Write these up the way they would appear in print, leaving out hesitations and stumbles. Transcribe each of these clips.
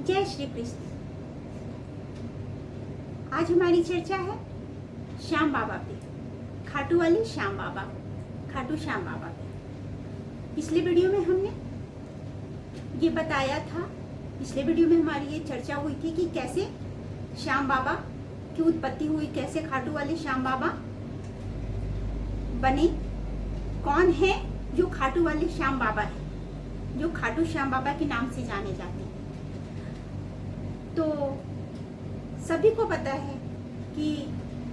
जय श्री कृष्ण। आज हमारी चर्चा है श्याम बाबा पे, खाटू वाले श्याम बाबा, खाटू श्याम बाबा पे। पिछले वीडियो में हमने ये बताया था, पिछले वीडियो में हमारी ये चर्चा हुई थी कि कैसे श्याम बाबा की उत्पत्ति हुई, कैसे खाटू वाले श्याम बाबा बने, कौन है जो खाटू वाले श्याम बाबा है, जो खाटू श्याम बाबा के नाम से जाने जाते हैं। तो सभी को पता है कि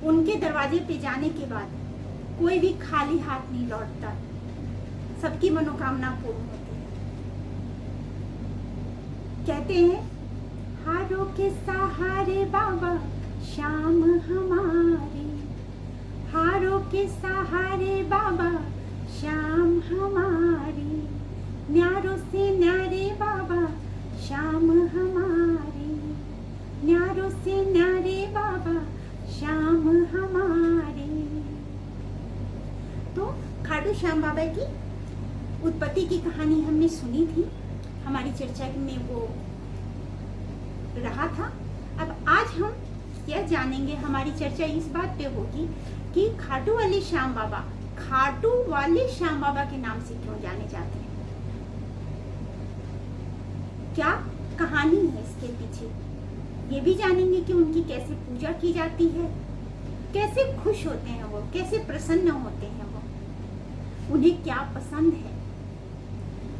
उनके दरवाजे पे जाने के बाद कोई भी खाली हाथ नहीं लौटता, सबकी मनोकामना पूर्ण होती है। कहते हैं हारों के सहारे बाबा श्याम हमारे, हारों के सहारे बाबा श्याम हमारे, न्यारों से न्यारे बाबा श्याम हमारे, न्यारों से न्यारे बाबा श्याम हमारे। तो खाटू श्याम बाबा की उत्पत्ति की कहानी हमने सुनी थी, हमारी चर्चा में वो रहा था। अब आज हम यह जानेंगे, हमारी चर्चा इस बात पे होगी कि खाटू वाले श्याम बाबा, खाटू वाले श्याम बाबा के नाम से क्यों जाने जाते हैं, क्या कहानी है इसके पीछे। ये भी जानेंगे कि उनकी कैसे पूजा की जाती है, कैसे खुश होते हैं वो, कैसे प्रसन्न होते हैं वो, उन्हें क्या पसंद है,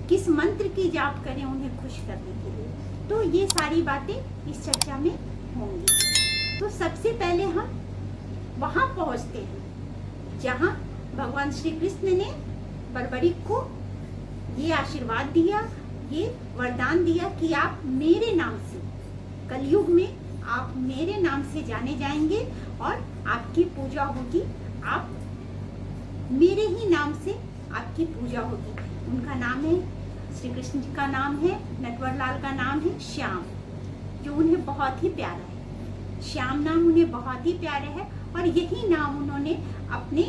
किस मंत्र की जाप करें उन्हें खुश करने के लिए। तो ये सारी बातें इस चर्चा में होंगी। तो सबसे पहले हम वहां पहुंचते हैं जहां भगवान श्री कृष्ण ने बर्बरीक को ये आशीर्वाद दिया, ये वरदान दिया कि आप मेरे नाम से, कलयुग में आप मेरे नाम से जाने जाएंगे और आपकी पूजा होगी, आप मेरे ही नाम से आपकी पूजा होगी। उनका नाम है, श्री कृष्ण जी का नाम है, नटवर लाल का नाम है श्याम, जो उन्हें बहुत ही प्यारा है। श्याम नाम उन्हें बहुत ही प्यारा है और यही नाम उन्होंने अपने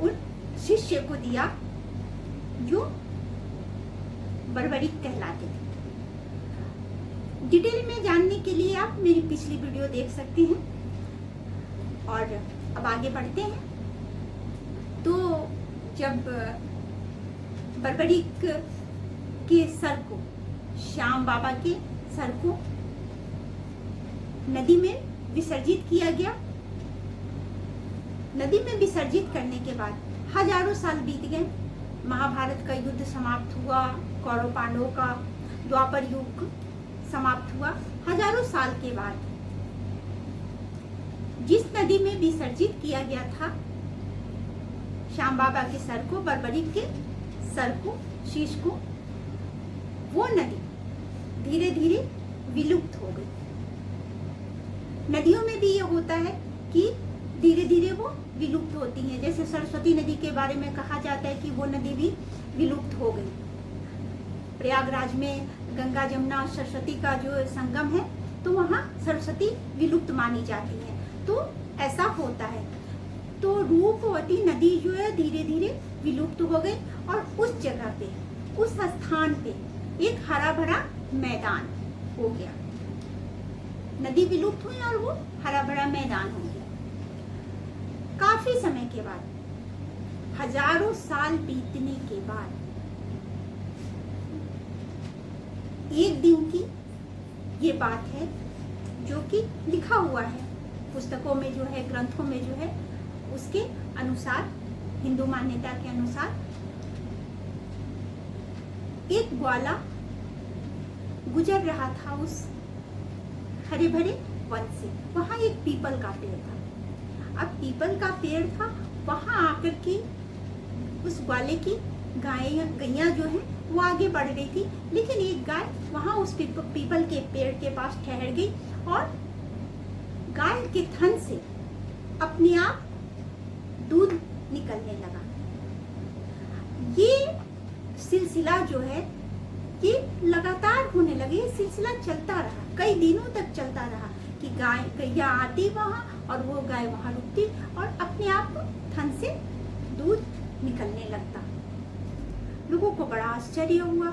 उन शिष्य को दिया जो बर्बरीक कहलाते थे। डिटेल में जानने के लिए आप मेरी पिछली वीडियो देख सकते हैं। और अब आगे बढ़ते हैं। तो जब बर्बरीक के सर को, श्याम बाबा के सर को नदी में विसर्जित किया गया, नदी में विसर्जित करने के बाद हजारों साल बीत गए, महाभारत का युद्ध समाप्त हुआ, कौरव पांडवों का द्वापर युग समाप्त हुआ। हजारों साल के बाद जिस नदी में विसर्जित किया गया था श्याम बाबा के सर को, बर्बरीक के सर को, शीश को, वो नदी धीरे धीरे विलुप्त हो गई। नदियों में भी ये होता है कि धीरे धीरे वो विलुप्त होती हैं। जैसे सरस्वती नदी के बारे में कहा जाता है कि वो नदी भी विलुप्त हो गई। प्रयागराज में गंगा जमुना सरस्वती का जो संगम है, तो वहाँ सरस्वती विलुप्त मानी जाती है। तो ऐसा होता है। तो रूपवती नदी जो है धीरे धीरे विलुप्त हो गई और उस जगह पे, उस स्थान पे एक हरा भरा मैदान हो गया। नदी विलुप्त हुई और वो हरा भरा मैदान हो गया। काफी समय के बाद, हजारों साल बीतने के बाद, एक दिन की ये बात है जो कि लिखा हुआ है पुस्तकों में, जो है ग्रंथों में जो है, उसके अनुसार, हिंदू मान्यता के अनुसार, एक ग्वाला गुजर रहा था उस हरे भरे वन से। वहां एक पीपल का पेड़ था। अब पीपल का पेड़ था, वहां आकर के उस ग्वाले की गैया जो है वो आगे बढ़ रही थी, लेकिन एक गाय वहां उस पीपल के पेड़ के पास ठहर गई और गाय के थन से अपने आप दूध निकलने लगा। ये सिलसिला जो है ये लगातार होने लगे, ये सिलसिला चलता रहा, कई दिनों तक चलता रहा कि गैया आती वहां और वो गाय वहां रुकती और अपने आप थन से दूध निकलने लगता। लोगों को बड़ा आश्चर्य हुआ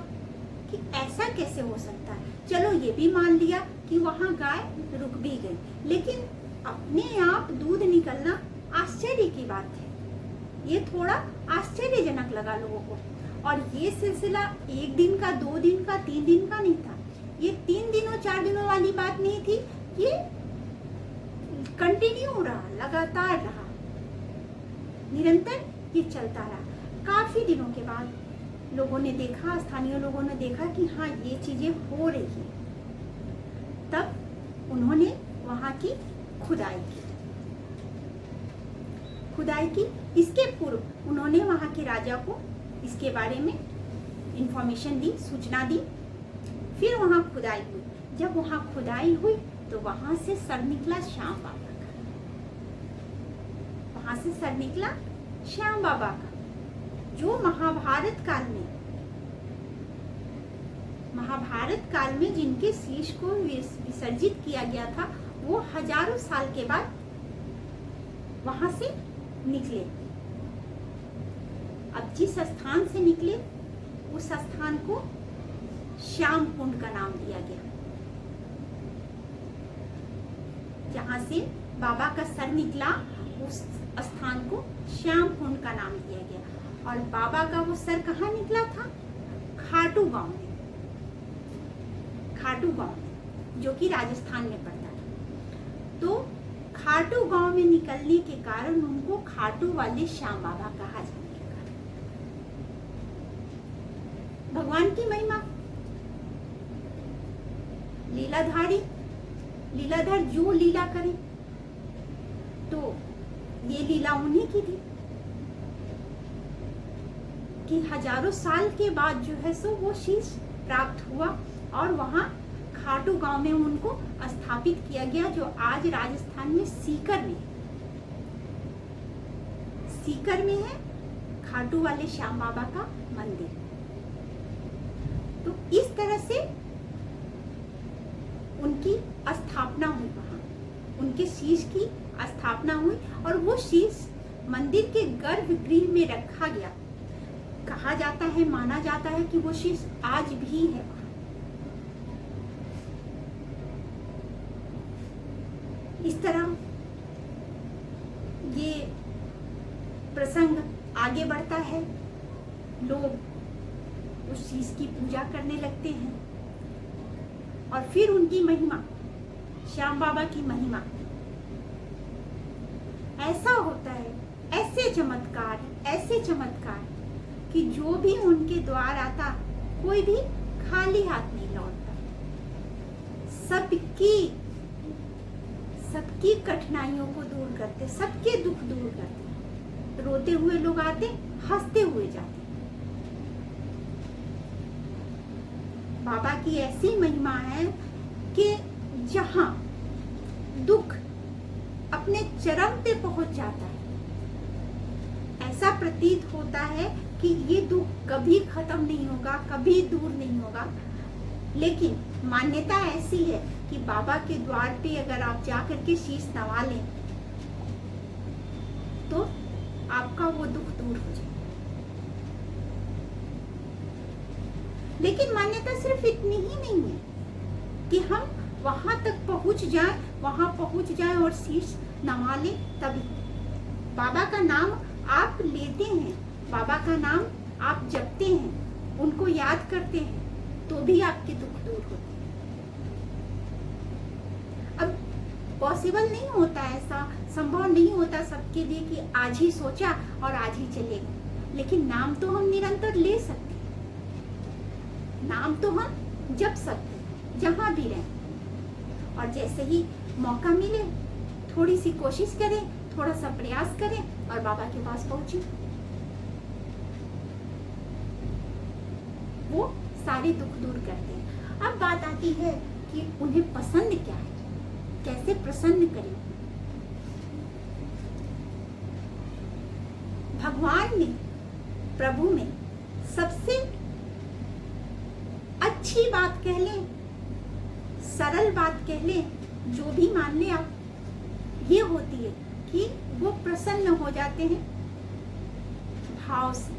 कि ऐसा कैसे हो सकता है। चलो ये भी मान लिया कि वहां गाय रुक भी गई, लेकिन अपने आप दूध निकलना आश्चर्य की बात है। ये थोड़ा आश्चर्यजनक लगा लोगों को। और ये सिलसिला 1 दिन का, 2 दिन का, 3 दिन का नहीं था। ये 3 दिनों 4 दिनों वाली बात नहीं थी, ये कंटिन्यू रहा, लगातार रहा, निरंतर ये चलता रहा। काफी दिनों के बाद लोगों ने देखा, स्थानीय लोगों ने देखा कि हाँ ये चीजें हो रही है। तब उन्होंने वहां की खुदाई की। इसके पूर्व उन्होंने वहां के राजा को इसके बारे में इंफॉर्मेशन दी, सूचना दी। फिर वहां खुदाई हुई। जब वहां खुदाई हुई तो वहां से सर निकला श्याम बाबा का। वहां से सर निकला श्याम बाबा का, जो महाभारत काल में जिनके शीश को विसर्जित किया गया था, वो हजारों साल के बाद वहां से निकले। अब जिस स्थान से निकले उस स्थान को श्याम कुंड का नाम दिया गया। जहां से बाबा का सर निकला उस स्थान को श्याम कुंड का नाम दिया गया। और बाबा का वो सर कहाँ निकला था? खाटू गांव में, जो कि राजस्थान में पड़ता है। तो खाटू गांव में निकलने के कारण उनको खाटू वाले श्याम बाबा कहा जाने लगा। भगवान की महिमा, लीलाधार जो लीला करे, तो ये लीला उन्हीं की थी कि हजारों साल के बाद जो है सो वो शीश प्राप्त हुआ और वहां खाटू गांव में उनको स्थापित किया गया, जो आज राजस्थान में सीकर में है खाटू वाले श्याम बाबा का मंदिर। तो इस तरह से उनकी स्थापना हुई, वहां उनके शीश की स्थापना हुई और वो शीश मंदिर के गर्भगृह में रखा गया। कहा जाता है, माना जाता है कि वो शीश आज भी है। इस तरह ये प्रसंग आगे बढ़ता है, लोग उस चीज की पूजा करने लगते हैं और फिर उनकी महिमा, श्याम बाबा की महिमा, ऐसा होता है, ऐसे चमत्कार कि जो भी उनके द्वार आता कोई भी खाली हाथ नहीं लौटता। सबकी कठिनाइयों को दूर करते, सबके दुख दूर करते। रोते हुए लोग आते, हंसते हुए जाते। बाबा की ऐसी महिमा है कि जहां दुख अपने चरम पे पहुंच जाता है, ऐसा प्रतीत होता है कि ये दुख कभी खत्म नहीं होगा, कभी दूर नहीं होगा। लेकिन मान्यता ऐसी है कि बाबा के द्वार पे अगर आप जाकर के शीश नवा लें तो आपका वो दुख दूर हो जाए। लेकिन मान्यता सिर्फ इतनी ही नहीं है कि हम वहां तक पहुंच जाएं और शीश नवा लें। तभी बाबा का नाम आप लेते हैं, बाबा का नाम आप जपते हैं, उनको याद करते हैं, तो भी आपके दुख दूर होते हैं। अब पॉसिबल नहीं होता, ऐसा संभव नहीं होता सबके लिए कि आज ही सोचा और आज ही चलेगा। लेकिन नाम तो हम निरंतर ले सकते हैं, नाम तो हम जप सकते हैं जहां भी रहें। और जैसे ही मौका मिले थोड़ी सी कोशिश करें, थोड़ा सा प्रयास करें और बाबा के पास पहुंचे। वो सारे दुख दूर करते हैं। अब बात आती है कि उन्हें पसंद क्या है, कैसे प्रसन्न करें। भगवान में, प्रभु में सबसे अच्छी बात कह लें, सरल बात कह लें, जो भी मान ले आप, ये होती है कि वो प्रसन्न हो जाते हैं भाव से।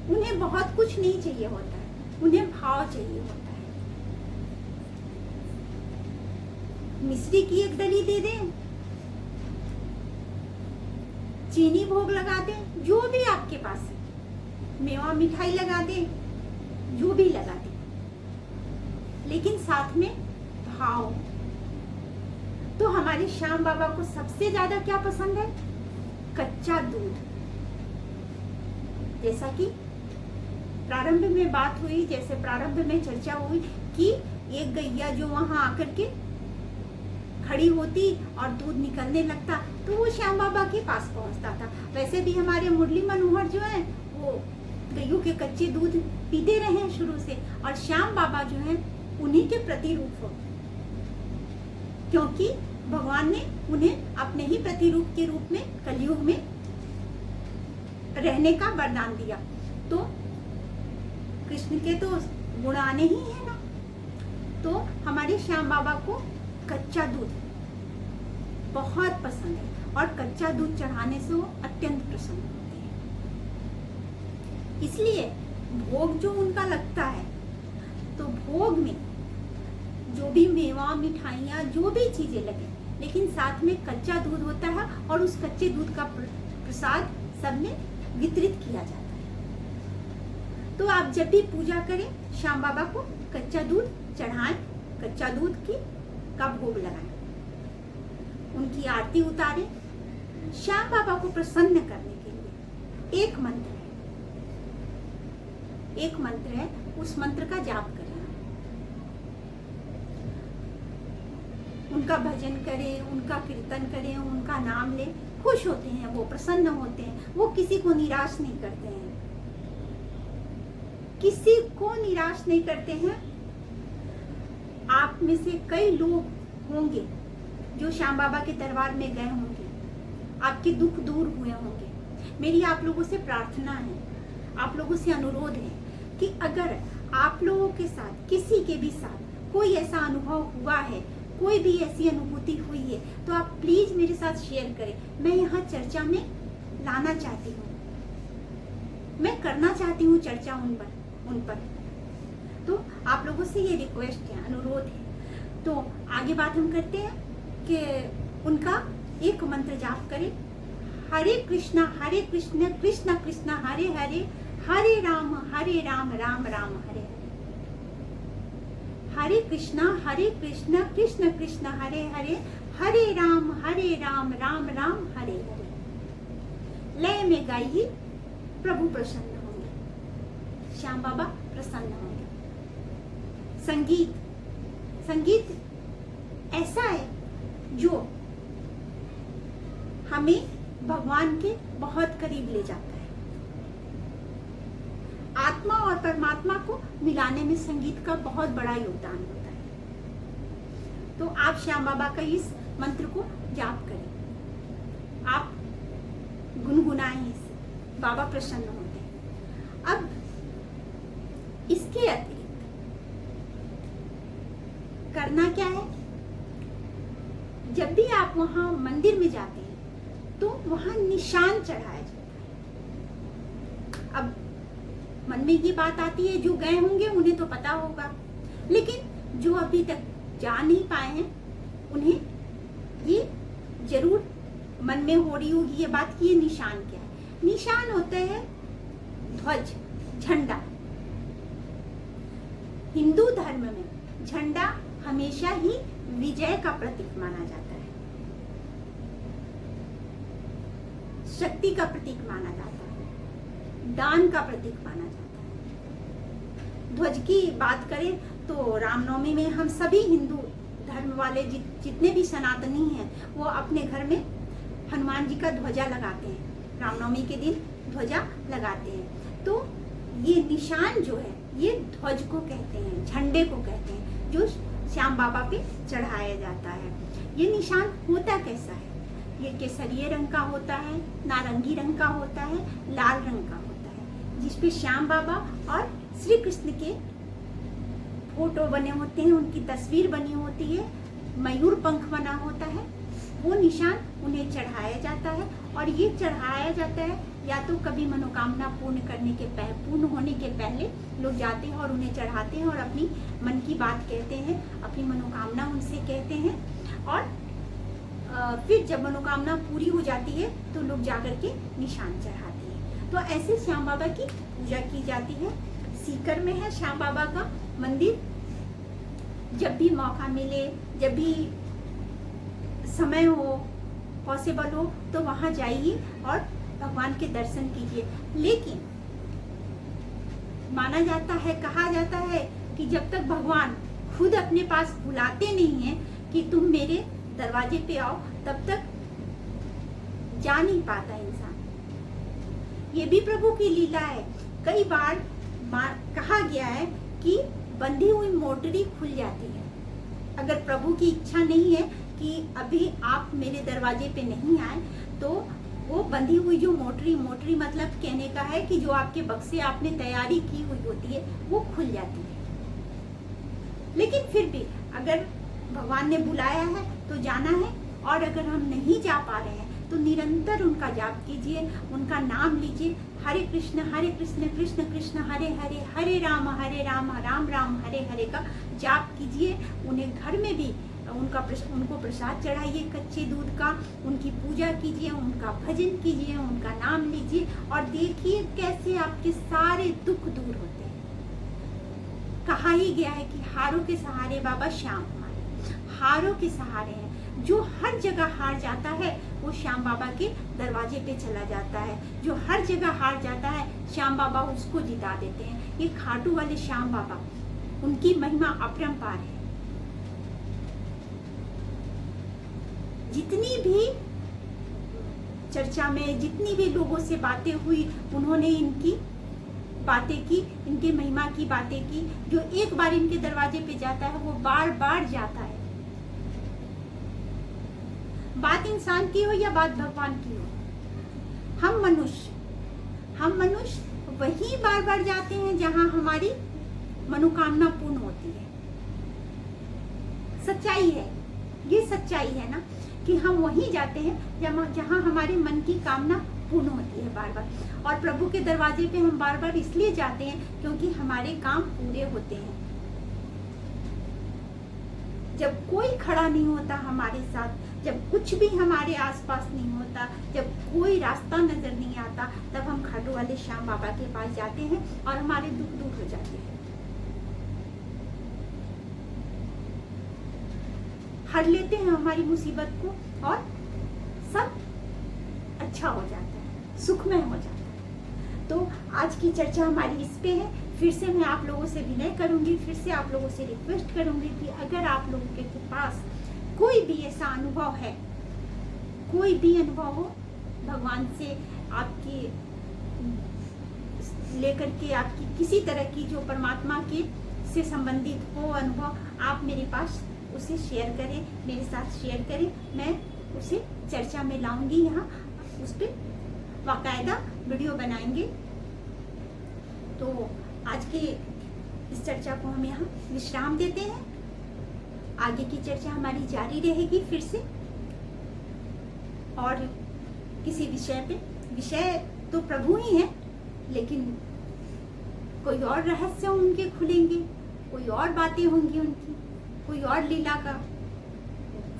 उन्हें बहुत कुछ नहीं चाहिए होता है, उन्हें भाव चाहिए होता है। मिश्री की एक डली दे दें, चीनी भोग लगा दें, जो भी आपके पास है, मेवा मिठाई लगा दें, जो भी लगा दें, लेकिन साथ में भाव। तो हमारे श्याम बाबा को सबसे ज्यादा क्या पसंद है? कच्चा दूध। जैसा कि प्रारंभ में बात हुई, जैसे प्रारंभ में चर्चा हुई कि एक गैया जो वहां आकर के खड़ी होती और दूध निकलने लगता तो वो श्याम बाबा के पास पहुंचता था। वैसे भी हमारे मुरली मनोहर जो है वो गैयों के कच्चे दूध पीते रहे हैं शुरू से, और श्याम बाबा जो है उन्हीं के प्रतिरूप हो, क्योंकि भगवान ने उन्हें अपने ही प्रतिरूप के रूप में कलयुग में रहने का वरदान दिया। तो कृष्ण के तो गुण आने ही है ना। तो हमारे श्याम बाबा को कच्चा दूध बहुत पसंद है, और कच्चा दूध चढ़ाने से वो अत्यंत प्रसन्न होते हैं। इसलिए भोग जो उनका लगता है, तो भोग में जो भी मेवा मिठाइयाँ जो भी चीजें लगे, लेकिन साथ में कच्चा दूध होता है, और उस कच्चे दूध का प्रसाद सब में वितरित किया जाता है। तो आप जब भी पूजा करें, श्याम बाबा को कच्चा दूध चढ़ाएं, कच्चा दूध का भोग लगाएं, उनकी आरती उतारें। श्याम बाबा को प्रसन्न करने के लिए एक मंत्र है, उस मंत्र का जाप करें, उनका भजन करें, उनका कीर्तन करें, उनका नाम लें। खुश होते हैं वो, प्रसन्न होते हैं वो, किसी को निराश नहीं करते हैं, किसी को निराश नहीं करते हैं। आप में से कई लोग होंगे जो श्याम बाबा के दरबार में गए होंगे, आपके दुख दूर हुए होंगे। मेरी आप लोगों से प्रार्थना है, आप लोगों से अनुरोध है कि अगर आप लोगों के साथ, किसी के भी साथ कोई ऐसा अनुभव हुआ है, कोई भी ऐसी अनुभूति हुई है, तो आप प्लीज मेरे साथ शेयर करें। मैं यहाँ चर्चा में लाना चाहती हूँ, मैं करना चाहती हूँ चर्चा उन पर। तो आप लोगों से ये रिक्वेस्ट है, अनुरोध है। तो आगे बात हम करते हैं कि उनका एक मंत्र जाप करें, हरे कृष्णा कृष्ण कृष्ण हरे हरे, हरे राम राम राम हरे हरे। हरे कृष्ण कृष्ण कृष्ण हरे हरे, हरे राम राम राम हरे हरे। लय में गाइए, प्रभु प्रसन्न होंगे, श्याम बाबा प्रसन्न होंगे। संगीत ऐसा है जो हमें भगवान के बहुत करीब ले जाता है। आत्मा और परमात्मा को मिलाने में संगीत का बहुत बड़ा योगदान होता है। तो आप श्याम बाबा का इस मंत्र को जाप करें, आप गुनगुनाएं इसे, बाबा प्रसन्न होते हैं। अब इसके अतिरिक्त करना क्या है? जब भी आप वहां मंदिर में जाते हैं तो वहां निशान चढ़ाया जाता है। अब मन में ये बात आती है, जो गए होंगे उन्हें तो पता होगा, लेकिन जो अभी तक जा नहीं पाए हैं उन्हें ये जरूर मन में हो रही होगी ये बात कि ये निशान क्या है। निशान होता है ध्वज, झंडा। हिंदू धर्म में झंडा हमेशा ही विजय का प्रतीक माना जाता है, शक्ति का प्रतीक माना जाता है, दान का प्रतीक माना जाता है। ध्वज की बात करें तो रामनवमी में हम सभी हिंदू धर्म वाले जितने भी सनातनी हैं वो अपने घर में हनुमान जी का ध्वजा लगाते हैं, रामनवमी के दिन ध्वजा लगाते हैं। तो ये निशान जो है ये ध्वज को कहते हैं, झंडे को कहते हैं, जो श्याम बाबा पे चढ़ाया जाता है। ये निशान होता कैसा है? ये केसरिये रंग का होता है, नारंगी रंग का होता है, लाल रंग का होता है, जिसपे श्याम बाबा और श्री कृष्ण के फोटो बने होते हैं, उनकी तस्वीर बनी होती है, मयूर पंख बना होता है। वो निशान उन्हें चढ़ाया जाता है, और ये चढ़ाया जाता है या तो कभी मनोकामना पूर्ण होने के पहले लोग जाते हैं और उन्हें चढ़ाते हैं और अपनी मन की बात कहते हैं, अपनी मनोकामना उनसे कहते हैं, और फिर जब मनोकामना पूरी हो जाती है तो लोग जाकर के निशान चढ़ाते हैं। तो ऐसे श्याम बाबा की पूजा की जाती है। सीकर में है श्याम बाबा का मंदिर। जब भी मौका मिले, जब भी समय हो, पॉसिबल हो, तो वहां जाइए और भगवान के दर्शन कीजिए। लेकिन माना जाता है, कहा जाता है कि जब तक भगवान खुद अपने पास बुलाते नहीं हैं कि तुम मेरे दरवाजे पे आओ, तब तक जा नहीं पाता इंसान। ये भी प्रभु की लीला है। कई बार कहा गया है कि बंधी हुई मोटरी खुल जाती है। अगर प्रभु की इच्छा नहीं है कि अभी आप मेरे दरवाजे पे नहीं आए, तो वो बंधी हुई जो मोटरी मतलब कहने का है कि जो आपके बक्से आपने तैयारी की हुई होती है वो खुल जाती है। लेकिन फिर भी अगर भगवान ने बुलाया है तो जाना है, और अगर हम नहीं जा पा रहे हैं तो निरंतर उनका जाप कीजिए, उनका नाम लीजिए। हरे कृष्ण कृष्ण कृष्ण हरे हरे, हरे राम राम राम हरे हरे का जाप कीजिए। उन्हें घर में भी उनको प्रसाद चढ़ाइए कच्चे दूध का, उनकी पूजा कीजिए, उनका भजन कीजिए, उनका नाम लीजिए, और देखिए कैसे आपके सारे दुख दूर होते हैं। कहा ही गया है कि हारों के सहारे बाबा श्याम हमारे, हारों के सहारे हैं। जो हर जगह हार जाता है वो श्याम बाबा के दरवाजे पे चला जाता है। जो हर जगह हार जाता है श्याम बाबा उसको जिता देते हैं। ये खाटू वाले श्याम बाबा, उनकी महिमा अपरंपार है। जितनी भी चर्चा में जितनी भी लोगों से बातें हुई, उन्होंने इनकी बातें की, इनके महिमा की बातें की। जो एक बार इनके दरवाजे पे जाता है वो बार बार जाता है। बात इंसान की हो या बात भगवान की हो, हम मनुष्य वही बार बार जाते हैं जहां हमारी मनोकामना पूर्ण होती है। सच्चाई है, ये सच्चाई है ना, कि हम वहीं जाते हैं जहां हमारे मन की कामना पूर्ण होती है बार बार। और प्रभु के दरवाजे पे हम बार बार इसलिए जाते हैं क्योंकि हमारे काम पूरे होते हैं। जब कोई खड़ा नहीं होता हमारे साथ, जब कुछ भी हमारे आसपास नहीं होता, जब कोई रास्ता नजर नहीं आता, तब हम खाटू वाले श्याम बाबा के पास जाते हैं और हमारे दुख दूर हो जाते हैं, हर लेते हैं हमारी मुसीबत को, और सब अच्छा हो जाता है, सुखमय हो जाता है। तो आज की चर्चा हमारी इस पे है। फिर से मैं आप लोगों से विनय करूंगी, फिर से आप लोगों से रिक्वेस्ट करूंगी कि अगर आप लोगों के पास कोई भी ऐसा अनुभव है, कोई भी अनुभव हो भगवान से आपकी लेकर के, आपकी किसी तरह की जो परमात्मा के से संबंधित हो अनुभव, आप मेरे पास उसे शेयर करें, मेरे साथ शेयर करें। मैं उसे चर्चा में लाऊंगी, यहाँ उस पर बाकायदा वीडियो बनाएंगे। तो आज के इस चर्चा को हम यहाँ विश्राम देते हैं। आगे की चर्चा हमारी जारी रहेगी फिर से, और किसी विषय पे। विषय तो प्रभु ही है, लेकिन कोई और रहस्य उनके खुलेंगे, कोई और बातें होंगी उनकी, कोई और लीला का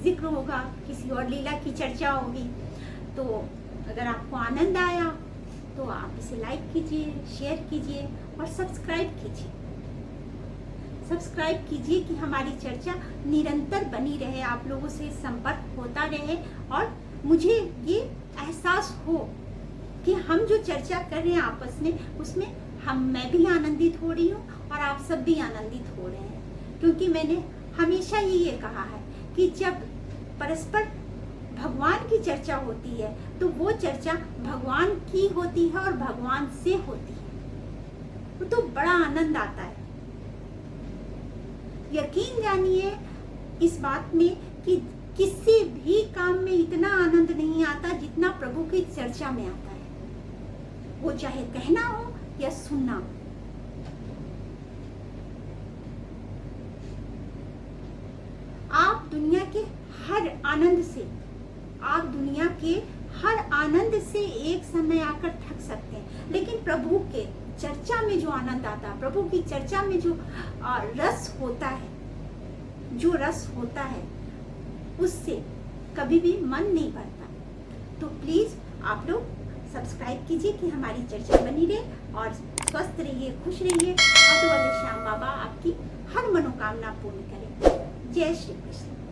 जिक्र होगा, किसी और लीला की चर्चा होगी। तो अगर आपको आनंद आया तो आप इसे लाइक कीजिए, शेयर कीजिए और सब्सक्राइब कीजिए। सब्सक्राइब कीजिए कि हमारी चर्चा निरंतर बनी रहे, आप लोगों से संपर्क होता रहे, और मुझे ये एहसास हो कि हम जो चर्चा कर रहे हैं आपस में, उसमें मैं भी आनंदित हो रही हूँ और आप सब भी आनंदित हो रहे हैं। क्योंकि मैंने हमेशा ही ये कहा है कि जब परस्पर भगवान की चर्चा होती है तो वो चर्चा भगवान की होती है और भगवान से होती है, तो बड़ा आनंद आता है। यकीन जानिए इस बात में कि किसी भी काम में इतना आनंद नहीं आता जितना प्रभु की चर्चा में आता है, वो चाहे कहना हो या सुनना हो। आप दुनिया के हर हर आनंद से एक समय आकर थक सकते हैं, लेकिन प्रभु के चर्चा में जो आनंद आता है, प्रभु की चर्चा में जो रस होता है, जो रस होता है, उससे कभी भी मन नहीं भरता। तो प्लीज आप लोग सब्सक्राइब कीजिए कि हमारी चर्चा बनी रहे और स्वस्थ रहिए, खुश रहिए। अब वाले श्याम बाबा आपकी हर मनोकामना पूर्ण करें। जय श्री कृष्ण।